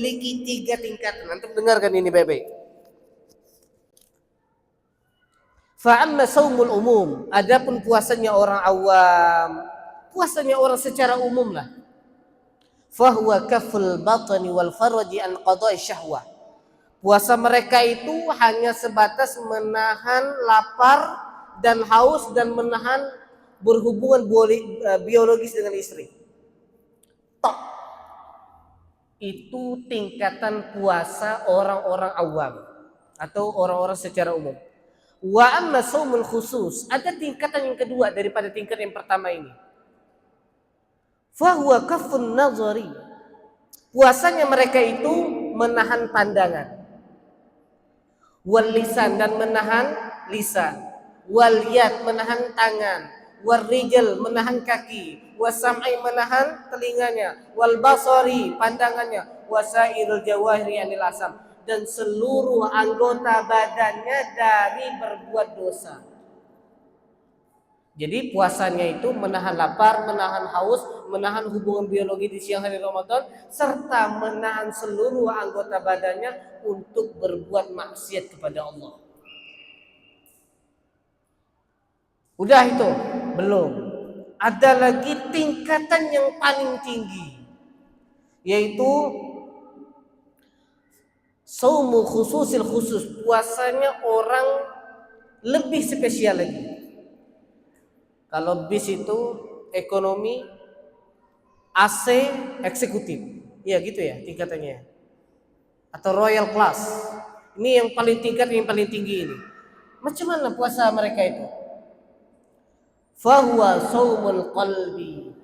memiliki 3 tingkatan. Antum dengarkan ini baik-baik. Fa amma saumul umum, adapun puasanya orang awam, puasanya orang secara umum lah. Fa huwa kaful batni wal farji an qada'i syahwah. Puasa mereka itu hanya sebatas menahan lapar dan haus dan menahan berhubungan biologis dengan istri. Tok. Itu tingkatan puasa orang-orang awam atau orang-orang secara umum. Wa amma shaumul khusus, ada tingkatan yang kedua daripada tingkat yang pertama ini. Fa huwa kaffun nazari. Puasanya mereka itu menahan pandangan. Wal lisan, dan menahan lisan. Wal yad, menahan tangan. Wal rijal, menahan kaki. Wasam'i, menahan telinganya. Wal basari, pandangannya. Wasairul jawahiri anil asam, dan seluruh anggota badannya dari berbuat dosa. Jadi puasanya itu menahan lapar, menahan haus, menahan hubungan biologi di siang hari Ramadan, serta menahan seluruh anggota badannya untuk berbuat maksiat kepada Allah. Udah itu? Belum. Ada lagi tingkatan yang paling tinggi, yaitu saumu khususil khusus, puasanya orang lebih spesial lagi. Kalau bis itu ekonomi, AC, eksekutif, ya gitu ya tingkatannya. Atau royal class. Ini yang paling tinggi ini. Macam mana puasa mereka itu? Fahuwa saumul qalbi.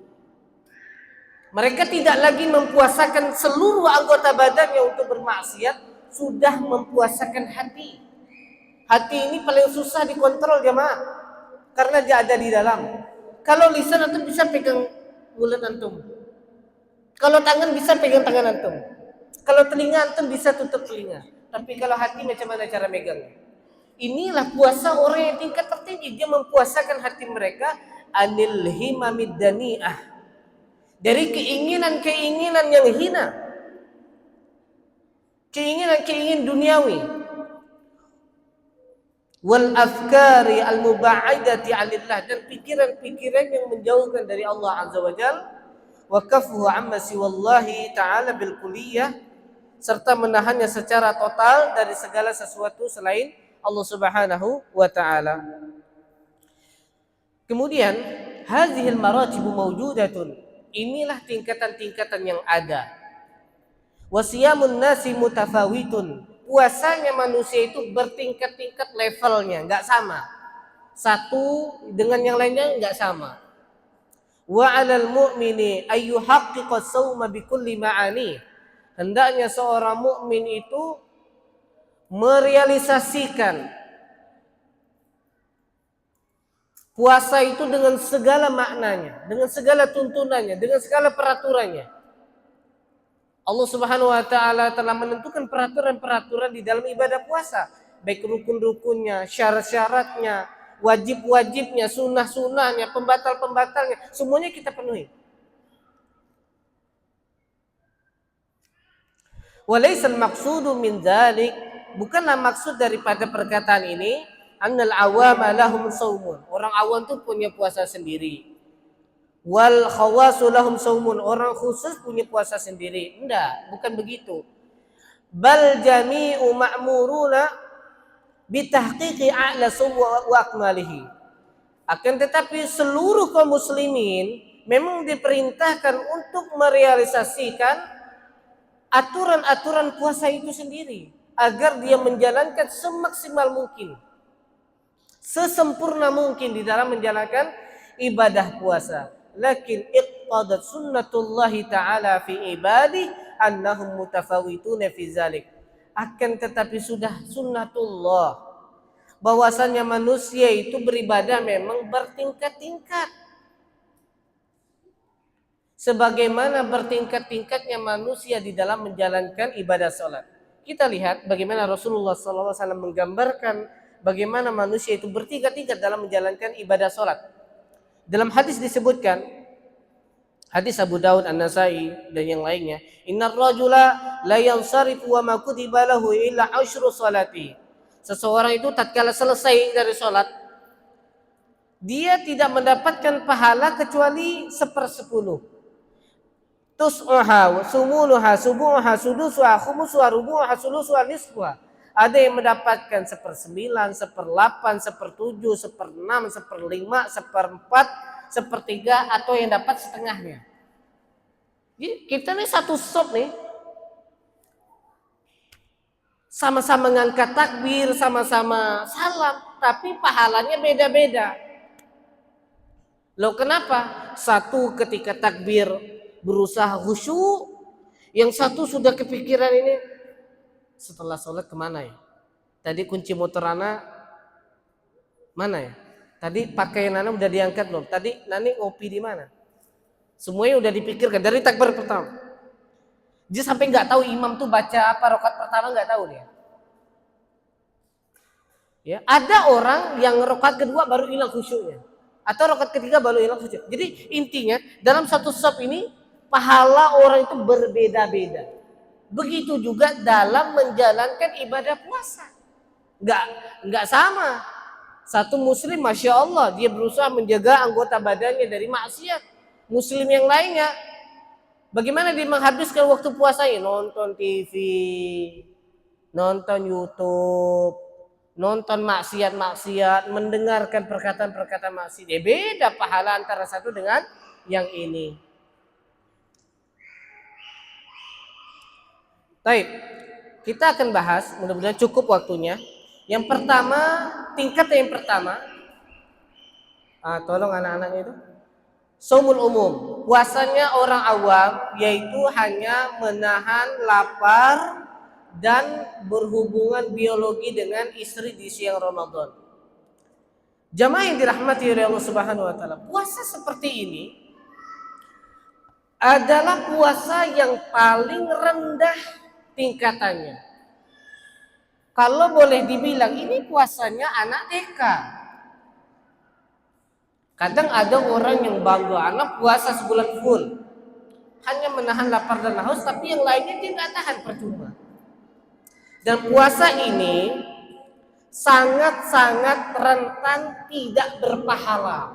Mereka tidak lagi mempuasakan seluruh anggota badannya untuk bermaksiat, sudah mempuasakan hati. Hati ini paling susah dikontrol jemaah, karena dia ada di dalam. Kalau lisan antum bisa pegang mulut antum. Kalau tangan bisa pegang tangan antum. Kalau telinga antum bisa tutup telinga. Tapi kalau hati macam mana cara megang? Inilah puasa orang yang tingkat tertinggi. Dia mempuasakan hati mereka anil himamid dani'ah, dari keinginan-keinginan yang hina. Keinginan-keinginan duniawi. Wal afkari al muba'idati 'anillah, dan pikiran-pikiran yang menjauhkan dari Allah Azza wa Jalla, wa kafuhu amma siwallahi ta'ala bil kulliyah, serta menahannya secara total dari segala sesuatu selain Allah Subhanahu wa taala. Kemudian hadhil maratibu mawjudatun, inilah tingkatan-tingkatan yang ada. Wasiyamun nasi mutafawitun, puasanya manusia itu bertingkat-tingkat levelnya, enggak sama. Satu dengan yang lainnya enggak sama. Wa 'alal mu'mini ayyuhaqqiqa shauma bikulli ma'ani, hendaknya seorang mukmin itu merealisasikan puasa itu dengan segala maknanya, dengan segala tuntunannya, dengan segala peraturannya. Allah Subhanahu wa taala telah menentukan peraturan-peraturan di dalam ibadah puasa, baik rukun-rukunnya, syarat-syaratnya, wajib-wajibnya, sunnah-sunnahnya, pembatal-pembatalnya, semuanya kita penuhi. Walaisal maqsudu min dzalik, bukanlah maksud daripada perkataan ini annal awama lahum saumun, orang awam itu punya puasa sendiri. Wal khawasu lahum saumun, orang khusus punya puasa sendiri. Enggak, bukan begitu. Bal jami'u ma'muruna bitahqiqi a'la sum wa akmalihi. Akan tetapi seluruh kaum muslimin memang diperintahkan untuk merealisasikan aturan-aturan puasa itu sendiri, agar dia menjalankan semaksimal mungkin, sesempurna mungkin di dalam menjalankan ibadah puasa. Lakin iqtadat sunnatullahi ta'ala fi ibadi annahum mutafawituna fi zalik. Akan tetapi sudah sunnatullah bahwasanya manusia itu beribadah memang bertingkat-tingkat. Sebagaimana bertingkat-tingkatnya manusia di dalam menjalankan ibadah salat. Kita lihat bagaimana Rasulullah SAW menggambarkan bagaimana manusia itu bertingkat-tingkat dalam menjalankan ibadah salat. Dalam hadis disebutkan Hadis Abu Daud, An-Nasai dan yang lainnya, innar rajula la yansarifu wa ma kutiba lahu illa asyru salati. Seseorang itu tatkala selesai dari salat, dia tidak mendapatkan pahala kecuali 1/10. Tus'uha, sumunuha, subuha, sudusuha, khumusuha, rubuha, sulusuha, nisfuha. Ada yang mendapatkan 1/9, 1/8, 1/7, 1/6, 1/5, 1/4, 1/3, atau yang dapat setengahnya. Jadi kita nih satu sop nih, sama-sama ngangkat takbir, sama-sama salam, tapi pahalanya beda-beda. Loh kenapa? Satu ketika takbir berusaha khusyuk, yang satu sudah kepikiran ini, setelah sholat kemana ya? Tadi kunci motor Ana mana ya? Tadi pakaian Ana udah diangkat belum? Tadi Nani ngopi di mana? Semuanya udah dipikirkan dari takbir pertama. Dia sampai nggak tahu imam tuh baca apa rakaat pertama, nggak tahu dia. Ya, ada orang yang rakaat kedua baru hilang khusyuknya, atau rakaat ketiga baru hilang khusyuk. Jadi intinya dalam satu saf ini pahala orang itu berbeda-beda. Begitu juga dalam menjalankan ibadah puasa. Nggak sama. Satu muslim, masya Allah, dia berusaha menjaga anggota badannya dari maksiat. Muslim yang lainnya, bagaimana dia menghabiskan waktu puasanya? Nonton TV, nonton YouTube, nonton maksiat-maksiat, mendengarkan perkataan-perkataan maksiat. Beda pahala antara satu dengan yang ini. Baik, kita akan bahas, mudah-mudahan cukup waktunya. Yang pertama, tingkat yang pertama, tolong anak-anak itu. Shaumul umum, puasanya orang awam, yaitu hanya menahan lapar dan berhubungan biologi dengan istri di siang Ramadan. Jamaah yang dirahmati oleh Allah Subhanahu wa taala, puasa seperti ini adalah puasa yang paling rendah tingkatannya. Kalau boleh dibilang ini puasanya anak TK. Kadang ada orang yang bangga, anak puasa sebulan full, hanya menahan lapar dan haus, tapi yang lainnya dia nggak tahan, percuma. Dan puasa ini sangat-sangat rentan tidak berpahala.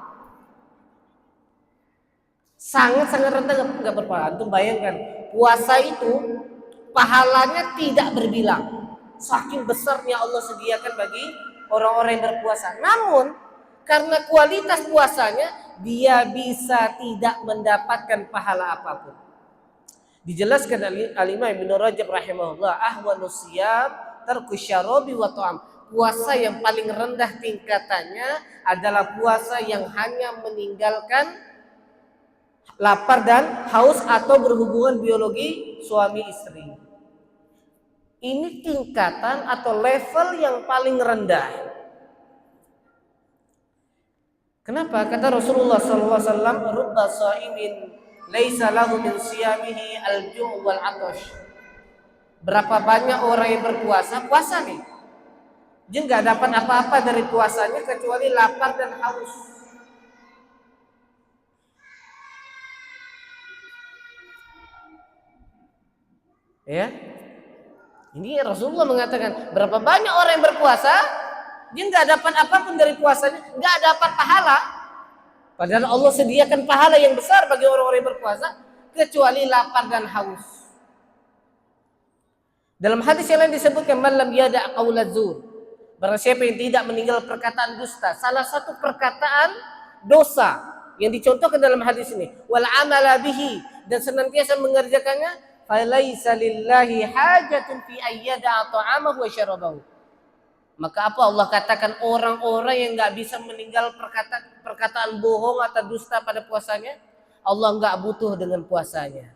Sangat-sangat rentan nggak berpahala. Antum bayangkan, puasa itu pahalanya tidak berbilang. Saking besarnya Allah sediakan bagi orang-orang yang berpuasa. Namun karena kualitas puasanya, dia bisa tidak mendapatkan pahala apapun. Dijelaskan Al-Imam Ibnu Rajab rahimahullah, ahwanus siyam tarkus syarabi wa ta'am. Puasa yang paling rendah tingkatannya adalah puasa yang hanya meninggalkan lapar dan haus atau berhubungan biologi suami istri. Ini tingkatan atau level yang paling rendah. Kenapa? Kata Rasulullah SAW, rubba shaimin laisa lahu min siyamihi al-ju' wal 'atash. Berapa banyak orang yang berpuasa, puasa nih, dia nggak dapat apa-apa dari puasanya kecuali lapar dan haus. Ya, ini Rasulullah mengatakan berapa banyak orang yang berpuasa, dia nggak dapat apapun dari puasanya, nggak dapat pahala. Padahal Allah sediakan pahala yang besar bagi orang-orang yang berpuasa, kecuali lapar dan haus. Dalam hadis yang lain disebutkan, man lam yada' qaulaz zur, barang siapa yang tidak meninggal perkataan dusta. Salah satu perkataan dosa yang dicontohkan dalam hadis ini, wal amala bihi, dan senantiasa mengerjakannya, falaisa lillahi hajatun fi ayyada ta'amahu wa syarabahu. Maka apa Allah katakan, orang-orang yang nggak bisa meninggal perkataan bohong atau dusta pada puasanya, Allah nggak butuh dengan puasanya.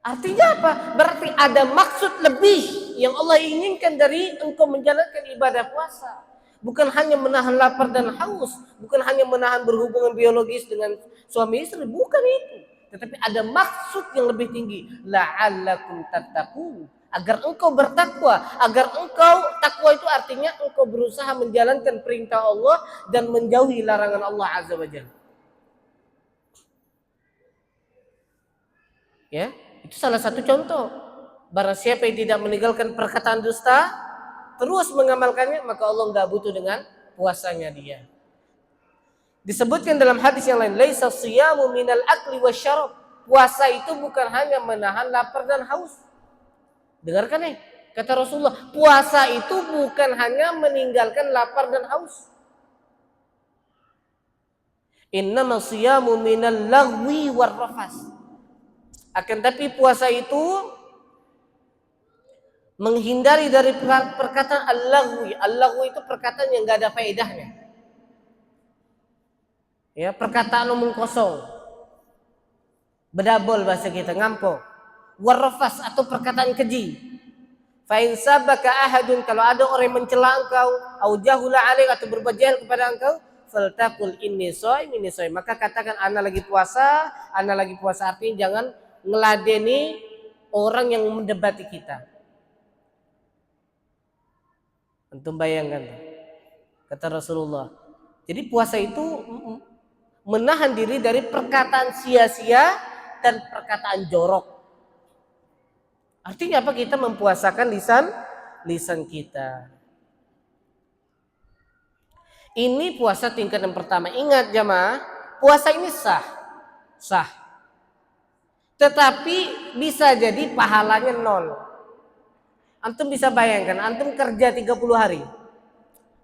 Artinya apa? Berarti ada maksud lebih yang Allah inginkan dari engkau menjalankan ibadah puasa. Bukan hanya menahan lapar dan haus, bukan hanya menahan berhubungan biologis dengan suami istri, bukan itu. Tetapi ada maksud yang lebih tinggi, la'allakum tattaqun, agar engkau bertakwa. Agar engkau takwa itu artinya engkau berusaha menjalankan perintah Allah dan menjauhi larangan Allah Azza wa Jalla. Ya, itu salah satu contoh. Barang siapa yang tidak meninggalkan perkataan dusta, terus mengamalkannya, maka Allah nggak butuh dengan puasanya dia. Disebutkan dalam hadis yang lain, laisa siyamu minal akli wasyarab. Puasa itu bukan hanya menahan lapar dan haus. Dengarkan nih, kata Rasulullah, puasa itu bukan hanya meninggalkan lapar dan haus. Innama siyamu minal lagwi warrafas. Akan tapi puasa itu menghindari dari perkataan al-lagwi. Al-lagwi itu perkataan yang enggak ada faedahnya. Ya, perkataan omong kosong. Bedabol bahasa kita, ngampok. Warrafas atau perkataan keji. Fa in sabaka ahadun, kalau ada orang yang mencela engkau, au jahula alaik atau berbuat jahat kepada engkau, faltaqul inni shaim, maka katakan ana lagi puasa, ana lagi puasa. Artinya jangan ngeladeni orang yang mendebati kita. Antum bayangkan, kata Rasulullah. Jadi puasa itu menahan diri dari perkataan sia-sia dan perkataan jorok. Artinya apa? Kita mempuasakan lisan kita. Ini puasa tingkat yang pertama. Ingat jamaah, puasa ini sah. Tetapi bisa jadi pahalanya 0. Antum bisa bayangkan, antum kerja 30 hari.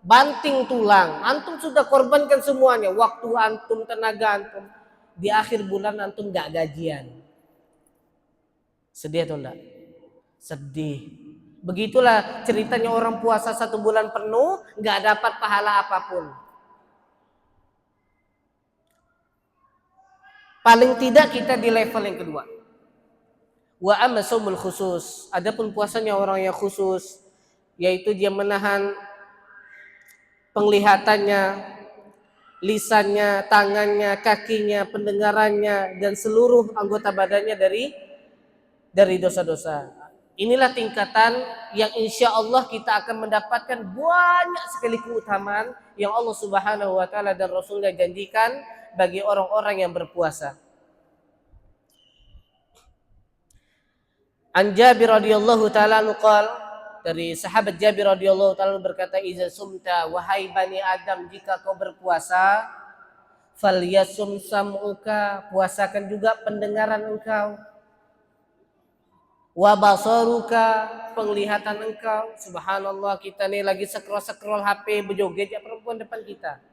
Banting tulang, antum sudah korbankan semuanya, waktu antum, tenaga antum. Di akhir bulan antum gak gajian. Sedih atau enggak? Sedih. Begitulah ceritanya orang puasa 1 bulan penuh gak dapat pahala apapun. Paling tidak kita di level yang kedua. Wa amma shaumul khusus. Adapun puasanya orang yang khusus, yaitu dia menahan penglihatannya, lisannya, tangannya, kakinya, pendengarannya, dan seluruh anggota badannya dari dosa-dosa. Inilah tingkatan yang insya Allah kita akan mendapatkan banyak sekali keutamaan yang Allah Subhanahu wa Ta'ala dan Rasulnya janjikan bagi orang-orang yang berpuasa. An Jabir radhiyallahu ta'ala qala, dari sahabat Jabir radhiyallahu ta'ala berkata, iza sumta, wahai bani Adam, jika kau berpuasa, falyasum sam'uka, puasakan juga pendengaran engkau, wa basaruka, penglihatan engkau. Subhanallah, kita nih lagi scroll HP, berjoget ya perempuan depan kita.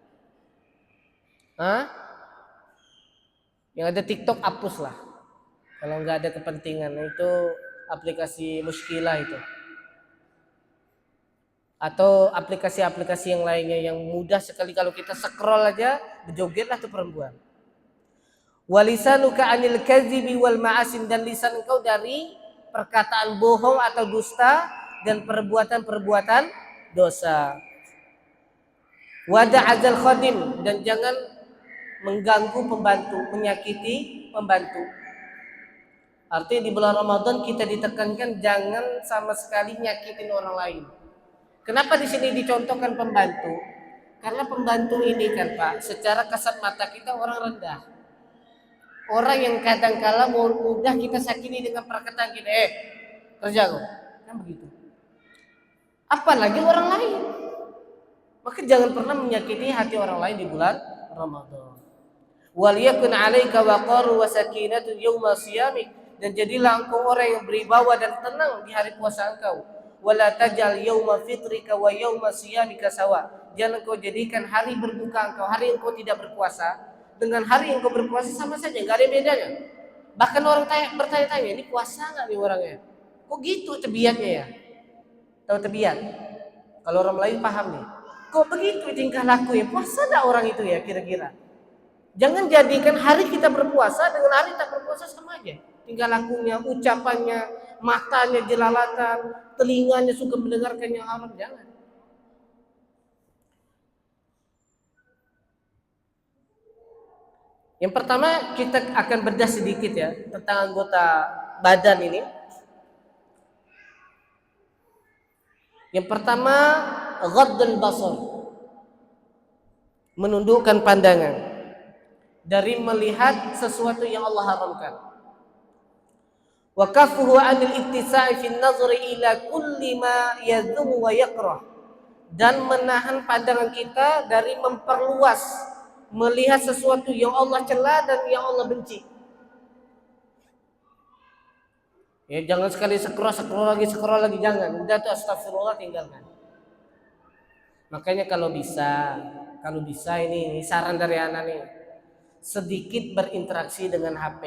Yang ada TikTok hapus lah. Kalau nggak ada kepentingan, itu aplikasi muskilah itu. Atau aplikasi-aplikasi yang lainnya yang mudah sekali kalau kita scroll aja berjogetlah tuh perempuan. Walisanuka anil kadzibi wal ma'asin, dan lisan engkau dari perkataan bohong atau dusta dan perbuatan-perbuatan dosa. Wada'azal khadim, dan jangan mengganggu pembantu, menyakiti pembantu. Artinya di bulan Ramadan kita ditekankan jangan sama sekali nyakitin orang lain. Kenapa di sini dicontohkan pembantu? Karena pembantu ini kan Pak, secara kasat mata kita orang rendah. Orang yang kadang-kala mudah kita sakiti dengan perkataan kita, kerja kok. Kan begitu. Apalagi orang lain. Maka jangan pernah menyakiti hati orang lain di bulan Ramadan. Wal yakun 'alaika waqaru wa sakinatu yawma siyamik, dan jadilah engkau orang yang beribawa dan tenang di hari puasa engkau. Wala tajal yauma fitrika wa yauma siyamika sawa. Jangan engkau jadikan hari berbuka engkau, hari engkau tidak berpuasa, dengan hari engkau berpuasa sama saja, enggak ada bedanya. Bahkan orang bertanya-tanya, ini puasa enggak nih orangnya? Kok gitu tabiatnya ya? Tahu tabiat? Kalau orang Melayu paham nih. Kok begitu tingkah laku ya? Puasa enggak orang itu ya kira-kira? Jangan jadikan hari kita berpuasa dengan hari tak berpuasa sama aja. Tingkah lakunya, ucapannya, matanya jelalatan, telinganya suka mendengarkan yang haram, jangan. Yang pertama kita akan bedah sedikit ya tentang anggota badan ini. Yang pertama, ghaddul basar, menundukkan pandangan dari melihat sesuatu yang Allah haramkan. wa kafuhu 'anil ittisa'i fin nazri ila kulli ma yadhum wa yakrah, dan menahan pandangan kita dari memperluas melihat sesuatu yang Allah cela dan yang Allah benci. Ya jangan sekali scroll lagi jangan. Udah tuh astagfirullah tinggalkan. Makanya kalau bisa ini saran dari anak nih, sedikit berinteraksi dengan HP,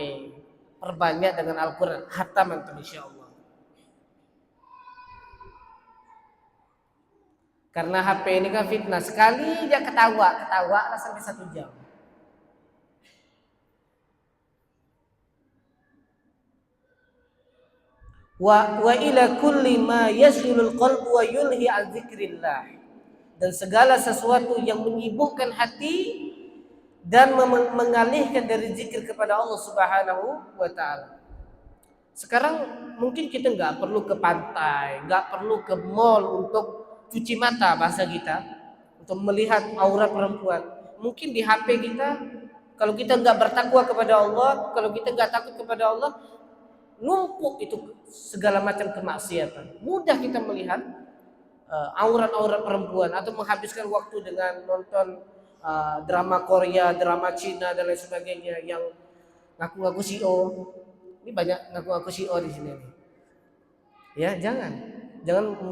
perbanyak dengan Al-Quran, hatam antum insyaallah. Karena HP ini kan fitnah, sekali dia ketawa lah sampai 1 jam. Wa ila kulli ma yashghilul qalbu wa yulhi an dzikrillah, dan segala sesuatu yang menyibukkan hati dan mengalihkan dari zikir kepada Allah Subhanahu wa taala. Sekarang mungkin kita nggak perlu ke pantai, nggak perlu ke mall untuk cuci mata bahasa kita, untuk melihat aurat perempuan. Mungkin di HP kita, kalau kita nggak bertakwa kepada Allah, kalau kita nggak takut kepada Allah, numpuk itu segala macam kemaksiatan. Mudah kita melihat aurat-aurat perempuan atau menghabiskan waktu dengan nonton drama Korea, drama Cina dan lain sebagainya yang ngaku-ngaku CEO. Ini banyak ngaku-ngaku CEO di sini. Ya, jangan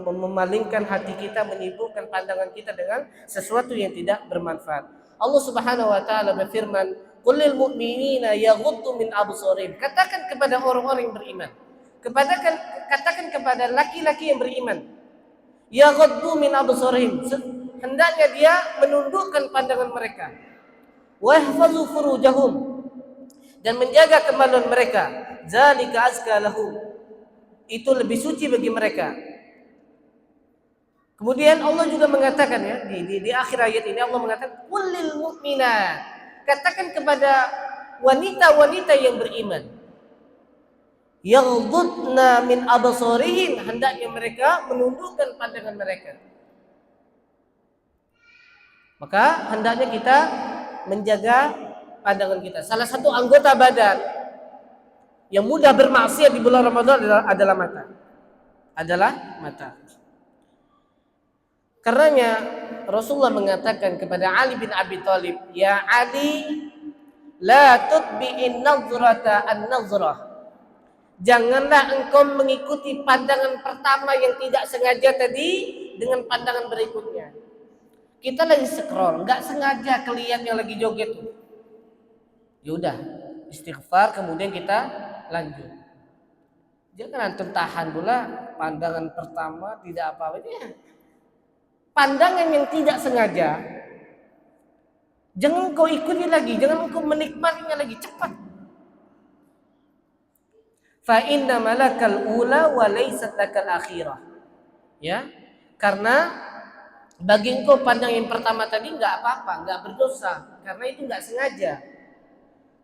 memalingkan hati kita, menyibukkan pandangan kita dengan sesuatu yang tidak bermanfaat. Allah Subhanahu wa taala berfirman, "Qul lil mu'minina yaghuddu min absarihim." Katakan kepada orang-orang yang beriman. Katakan kepada laki-laki yang beriman, yaghuddu min absarihim. Hendaknya dia menundukkan pandangan mereka. Wa yahfazu furujahum, dan menjaga kemaluan mereka. Zalika azka lahum. Itu lebih suci bagi mereka. Kemudian Allah juga mengatakan ya di akhir ayat ini Allah mengatakan qul lil mu'minat. Katakan kepada wanita-wanita yang beriman, yaghdudna min absarihin, hendaknya mereka menundukkan pandangan mereka. Maka hendaknya kita menjaga pandangan kita. Salah satu anggota badan yang mudah bermaksiat di bulan Ramadan adalah mata. Karenanya Rasulullah mengatakan kepada Ali bin Abi Thalib, "Ya Ali, la tutbi'in nazrata an-nazrah." Janganlah engkau mengikuti pandangan pertama yang tidak sengaja tadi dengan pandangan berikutnya. Kita lagi scroll, nggak sengaja kelihatan yang lagi joget. Yaudah, istighfar, kemudian kita lanjut. Jangan antum tahan pula pandangan pertama tidak apa-apa. Pandangan yang tidak sengaja, jangan kau ikuti lagi, jangan kau menikmatinya lagi, cepat. Fa inna malakal ula wa laysat lakal akhirah. Ya, karena bagi engkau pandang yang pertama tadi nggak apa-apa, nggak berdosa, karena itu nggak sengaja.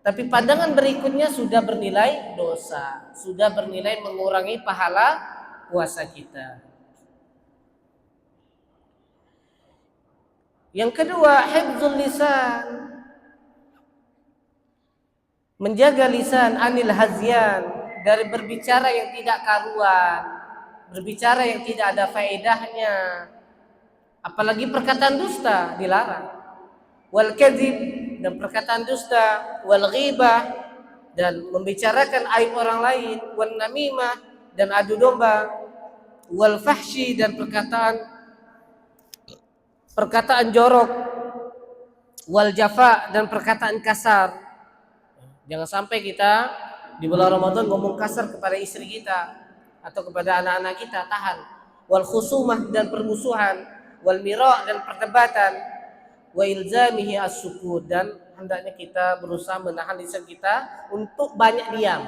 Tapi pandangan berikutnya sudah bernilai dosa, sudah bernilai mengurangi pahala puasa kita. Yang kedua, hifdzul lisan. Menjaga lisan anil hazyan, dari berbicara yang tidak karuan, berbicara yang tidak ada faedahnya. Apalagi perkataan dusta dilarang. Wal kadzib, dan perkataan dusta, wal ghibah, dan membicarakan aib orang lain, wan namimah, dan adu domba, wal fahsyi, dan perkataan jorok, wal jafa, dan perkataan kasar. Jangan sampai kita di bulan Ramadan ngomong kasar kepada istri kita atau kepada anak-anak kita, tahan. Wal khusumah, dan permusuhan, wal mira', dan perdebatan, wa ilzamihi as-sukut, dan hendaknya kita berusaha menahan lisan kita untuk banyak diam.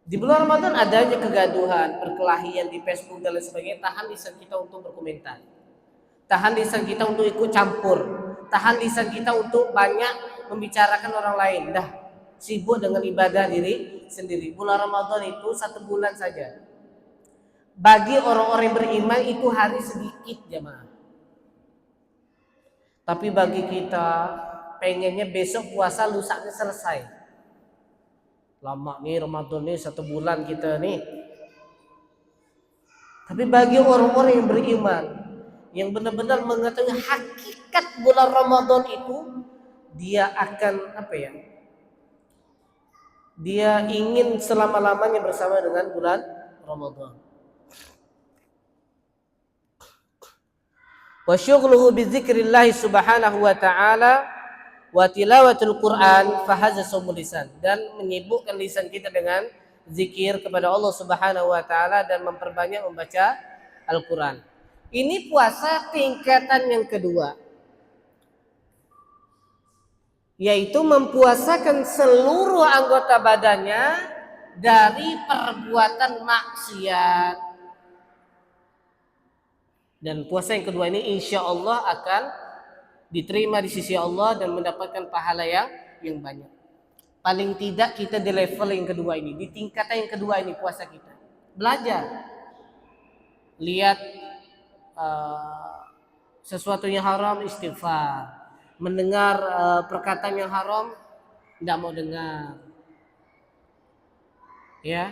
Di bulan Ramadan adanya kegaduhan, perkelahian di Facebook dan lain sebagainya. Tahan lisan kita untuk berkomentar. Tahan lisan kita untuk ikut campur. Tahan lisan kita untuk banyak membicarakan orang lain. Dah sibuk dengan ibadah diri sendiri. Bulan Ramadan itu 1 bulan saja. Bagi orang-orang yang beriman itu hari sedikit jemaah. Tapi bagi kita pengennya besok puasa lusanya selesai. Lama nih Ramadan nih 1 bulan kita nih. Tapi bagi orang-orang yang beriman, yang benar-benar mengetahui hakikat bulan Ramadan itu, dia akan apa ya? Dia ingin selama-lamanya bersama dengan bulan Ramadan. Wa syughluhu bi dzikrillah subhanahu wa ta'ala wa tilawatul Quran fahaza saumul lisan, dan menyibukkan lisan kita dengan zikir kepada Allah Subhanahu wa taala dan memperbanyak membaca Al-Qur'an. Ini puasa tingkatan yang kedua, yaitu mempuasakan seluruh anggota badannya dari perbuatan maksiat. Dan puasa yang kedua ini insya Allah akan diterima di sisi Allah dan mendapatkan pahala yang banyak. Paling tidak kita di level yang kedua ini, di tingkatan yang kedua ini puasa kita. Belajar, lihat sesuatu yang haram istighfar, mendengar perkataan yang haram tidak mau dengar, ya.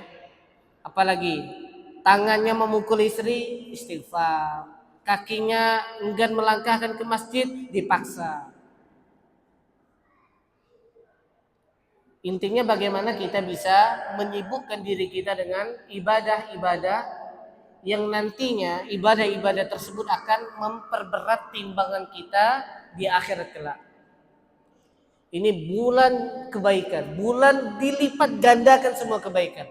Apalagi tangannya memukul istri istighfar, kakinya enggan melangkahkan ke masjid dipaksa. Intinya bagaimana kita bisa menyibukkan diri kita dengan ibadah-ibadah yang nantinya ibadah-ibadah tersebut akan memperberat timbangan kita di akhirat kelak. Ini bulan kebaikan, bulan dilipat gandakan semua kebaikan.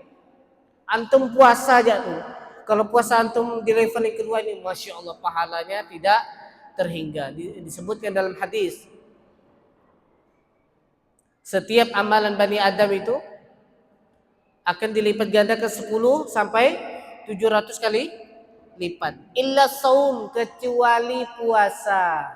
Antum puasa aja tuh. Kalau puasa antum di level yang kedua ini, masya Allah pahalanya tidak terhingga. Disebutkan dalam hadis, setiap amalan Bani Adam itu akan dilipat gandakan 10 sampai 700 kali lipat. Illa saum, kecuali puasa.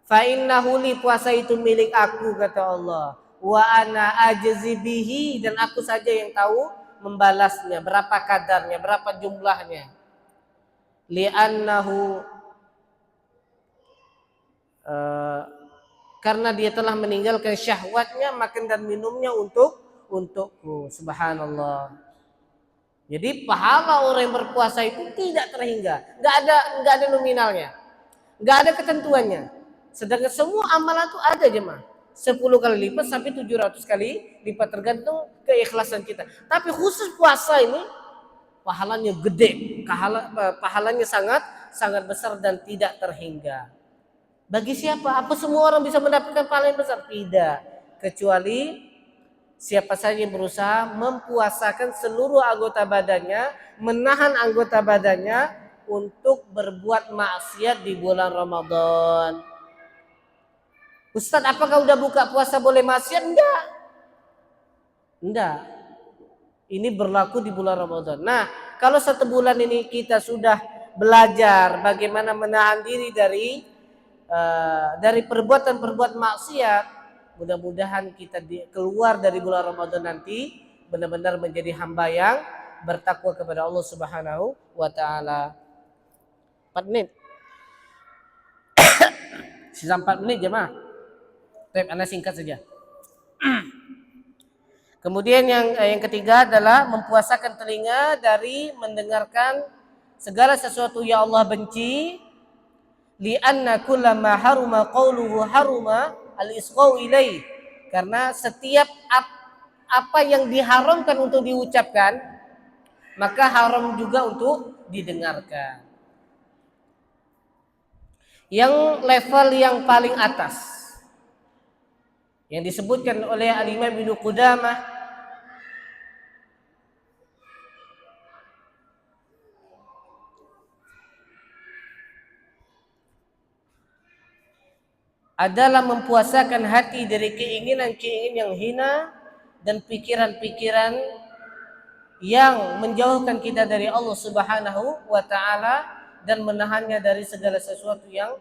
Fa innahu li, puasa itu milik aku kata Allah. Wa ana ajzi bihi, dan aku saja yang tahu membalasnya, berapa kadarnya, berapa jumlahnya. Li'annahu karena dia telah meninggalkan syahwatnya, makan dan minumnya untukku. Subhanallah. Jadi pahala orang yang berpuasa itu tidak terhingga, nggak ada nominalnya, nggak ada ketentuannya. Sedangkan semua amalan itu ada jemaah, 10 kali lipat sampai 700 kali lipat, tergantung keikhlasan kita. Tapi khusus puasa ini pahalanya gede, pahalanya sangat besar dan tidak terhingga. Bagi siapa? Apa semua orang bisa mendapatkan pahala yang besar? Tidak, kecuali siapa saja yang berusaha mempuasakan seluruh anggota badannya, menahan anggota badannya untuk berbuat maksiat di bulan Ramadan. Ustadz, apakah udah buka puasa boleh maksiat? Enggak. Ini berlaku di bulan Ramadan. Nah, kalau 1 bulan ini kita sudah belajar bagaimana menahan diri dari perbuatan-perbuatan maksiat, mudah-mudahan kita keluar dari bulan Ramadan nanti benar-benar menjadi hamba yang bertakwa kepada Allah Subhanahu wa taala. 4 menit. Sisa 4 menit jemaah. Baik, Anda singkat saja. Kemudian yang ketiga adalah mempuasakan telinga dari mendengarkan segala sesuatu yang Allah benci. Li'anna kullama haruma qawluhu haruma al-isghau ilaih, karena setiap apa yang diharamkan untuk diucapkan maka haram juga untuk didengarkan. Yang level yang paling atas yang disebutkan oleh Al-Imam Ibnu Qudamah adalah mempuasakan hati dari keinginan-keinginan yang hina dan pikiran-pikiran yang menjauhkan kita dari Allah Subhanahu wa taala dan menahannya dari segala sesuatu yang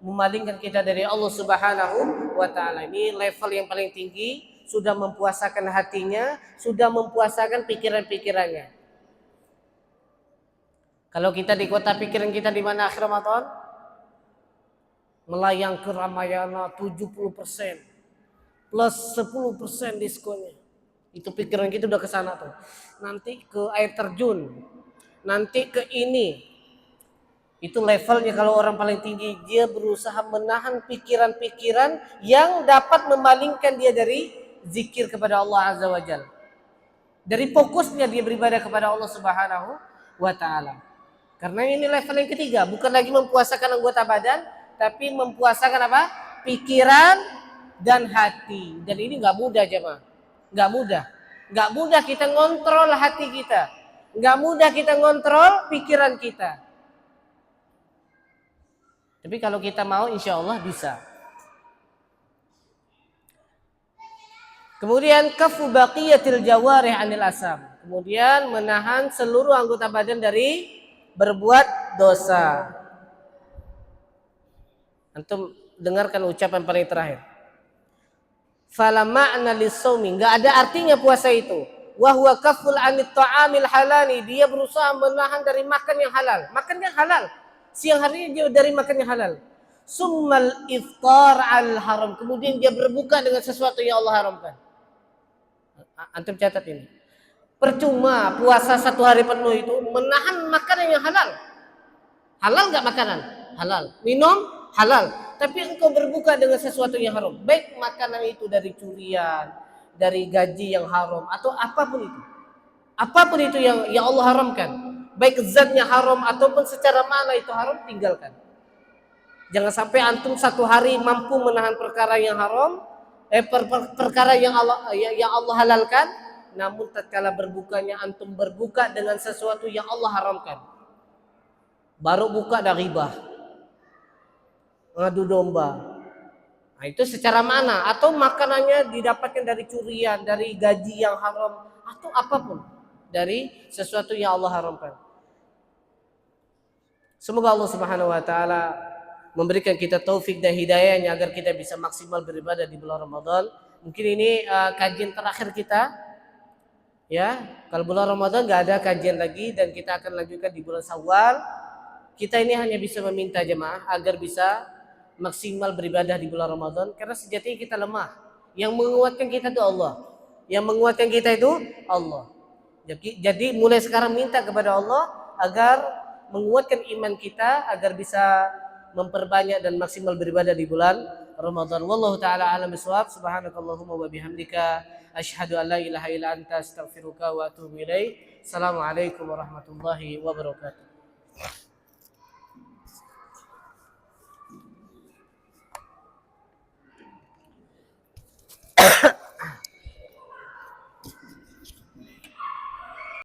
memalingkan kita dari Allah Subhanahu wa taala. Ini level yang paling tinggi, sudah mempuasakan hatinya, sudah mempuasakan pikiran-pikirannya. Kalau kita di kota pikiran kita di mana akhir Ramadan? Melayang ke Ramayana 70% plus 10% diskonnya. Itu pikiran kita udah ke sana tuh. Nanti ke air terjun, nanti ke ini. Itu levelnya kalau orang paling tinggi, dia berusaha menahan pikiran-pikiran yang dapat memalingkan dia dari zikir kepada Allah Azza wa Jalla. Dari fokusnya dia beribadah kepada Allah Subhanahu wa taala. Karena ini level yang ketiga, bukan lagi mempuasakan anggota badan, tapi mempuasakan apa? Pikiran dan hati. Dan ini nggak mudah, jemaah. Nggak mudah. Nggak mudah kita ngontrol hati kita. Nggak mudah kita ngontrol pikiran kita. Tapi kalau kita mau, insya Allah bisa. Kemudian kafu baqiyatil jawarih anil asam. Kemudian menahan seluruh anggota badan dari berbuat dosa. Antum dengarkan ucapan paling terakhir. Fala ma'na lis-shaumi, enggak ada artinya puasa itu. Wa huwa kaful 'anit ta'amil halali, dia berusaha menahan dari makan yang halal. Makan yang halal. Siang hari dia dari makan yang halal. Summal iftar al haram, kemudian dia berbuka dengan sesuatu yang Allah haramkan. Antum catat ini. Percuma puasa 1 hari penuh itu menahan makanan yang halal. Halal nggak makanan? Halal. Minum? Halal. Tapi engkau berbuka dengan sesuatu yang haram. Baik makanan itu dari curian, dari gaji yang haram, atau apapun itu. Apapun itu yang Allah haramkan. Baik zatnya haram ataupun secara mana itu haram, tinggalkan. Jangan sampai antum 1 hari mampu menahan perkara yang haram, perkara yang Allah halalkan, namun tatkala berbukanya antum berbuka dengan sesuatu yang Allah haramkan. Baru buka dari ribah, ngadu domba. Nah, itu secara mana? Atau makanannya didapatkan dari curian, dari gaji yang haram, atau apapun dari sesuatu yang Allah haramkan. Semoga Allah Subhanahu wa taala memberikan kita taufik dan hidayahnya agar kita bisa maksimal beribadah di bulan Ramadan. Mungkin ini kajian terakhir kita. Ya, kalau bulan Ramadan nggak ada kajian lagi dan kita akan lanjutkan di bulan Syawal. Kita ini hanya bisa meminta jemaah agar bisa maksimal beribadah di bulan Ramadan karena sejatinya kita lemah. Yang menguatkan kita itu Allah. Yang menguatkan kita itu Allah. Jadi mulai sekarang minta kepada Allah agar menguatkan iman kita agar bisa memperbanyak dan maksimal beribadah di bulan Ramadan. Wallahu taala a'lam bishawab. Subhanakallahumma wa bihamdika asyhadu an la ilaha illa anta astaghfiruka wa atubu ilaik. Assalamualaikum warahmatullahi wabarakatuh.